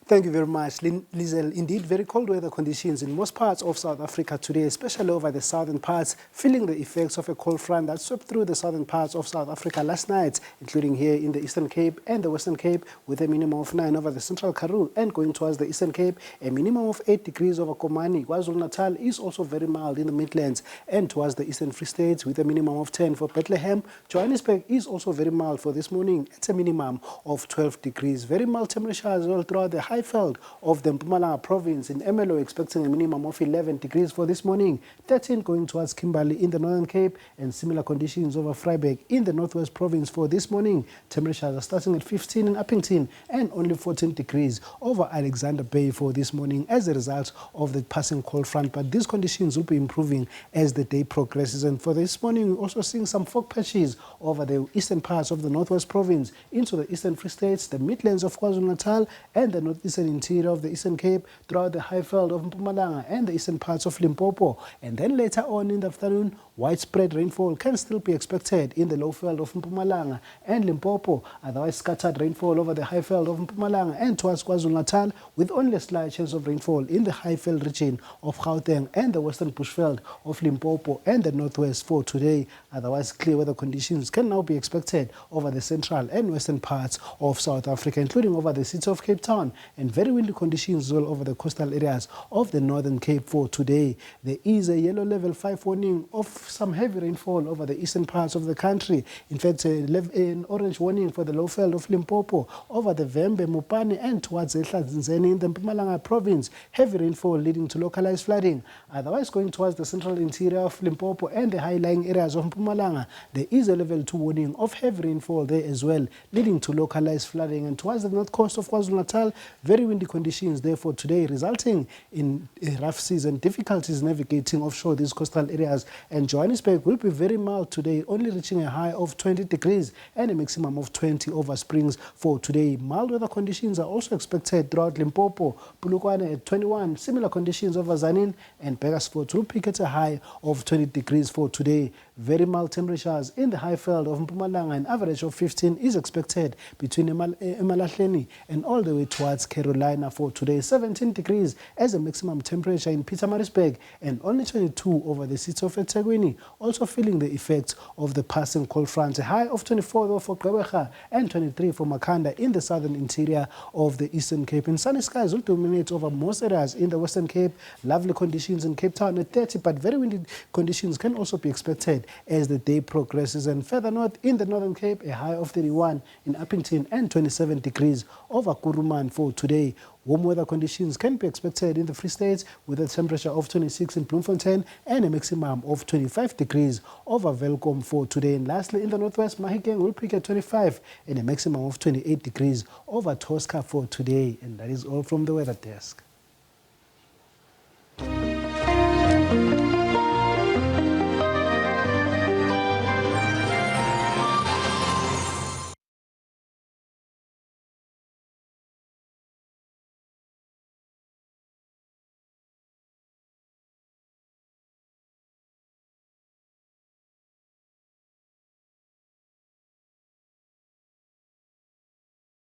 Thank you very much, Lizel. Indeed, very cold weather conditions in most parts of South Africa today, especially over the southern parts, feeling the effects of a cold front that swept through the southern parts of South Africa last night, including here in the Eastern Cape and the Western Cape, with a minimum of 9 over the Central Karoo, and going towards the Eastern Cape, a minimum of 8 degrees over Komani. KwaZulu-Natal is also very mild in the Midlands, and towards the Eastern Free State, with a minimum of 10 for Bethlehem. Johannesburg is also very mild for this morning. It's a minimum of 12 degrees. Very mild temperatures all throughout the Highveld of the Mpumalanga province. In Ermelo, expecting a minimum of 11 degrees for this morning, 13 going towards Kimberley in the Northern Cape, and similar conditions over Vryburg in the Northwest province for this morning. Temperatures are starting at 15 in Uppington and only 14 degrees over Alexander Bay for this morning as a result of the passing cold front. But these conditions will be improving as the day progresses. And for this morning, we're also seeing some fog patches over the eastern parts of the Northwest province into the Eastern Free States, the Midlands of KwaZulu-Natal, and the northeastern interior of the Eastern Cape, throughout the Highveld of Mpumalanga and the eastern parts of Limpopo. And then later on in the afternoon, widespread rainfall can still be expected in the lowveld of Mpumalanga and Limpopo, otherwise scattered rainfall over the Highveld of Mpumalanga and towards KwaZulu-Natal, with only a slight chance of rainfall in the Highveld region of Gauteng and the western bushveld of Limpopo and the northwest for today. Otherwise, clear weather conditions can now be expected over the central and western parts of South Africa, including over the city of Cape Town, and very windy conditions all over the coastal areas of the Northern Cape for today. There is a yellow level 5 warning of some heavy rainfall over the eastern parts of the country. In fact, an orange warning for the lowveld of Limpopo over the Vembe, Mopani, and towards Ehlanzeni in the Mpumalanga province. Heavy rainfall leading to localized flooding. Otherwise, going towards the central interior of Limpopo and the high-lying areas of Mpumalanga, there is a level 2 warning of heavy rainfall there as well, leading to localized flooding. And towards the north coast of KwaZulu-Natal, very windy conditions there for today, resulting in rough seas and difficulties navigating offshore these coastal areas. And Johannesburg will be very mild today, only reaching a high of 20 degrees and a maximum of 20 over Springs for today. Mild weather conditions are also expected throughout Limpopo, Polokwane at 21, similar conditions over Zanin, and Beresford will peak at a high of 20 degrees for today. Very mild temperatures in the Highveld of Mpumalanga, an average of 15 is expected between Emalahleni and all the way towards Carolina for today. 17 degrees as a maximum temperature in Pietermaritzburg, and only 22 over the city of eThekwini, also feeling the effects of the passing cold front. A high of 24 though for Gqeberha and 23 for Makhanda in the southern interior of the Eastern Cape. And sunny skies will dominate over most areas in the Western Cape. Lovely conditions in Cape Town at 30, but very windy conditions can also be expected as the day progresses. And further north in the Northern Cape, a high of 31 in Uppington and 27 degrees over Kuruman for today. Warm weather conditions can be expected in the Free State, with a temperature of 26 in Bloemfontein and a maximum of 25 degrees over Welkom for today. And lastly, in the northwest, Mahikeng will peak at 25 and a maximum of 28 degrees over Tosca for today. And that is all from the weather desk.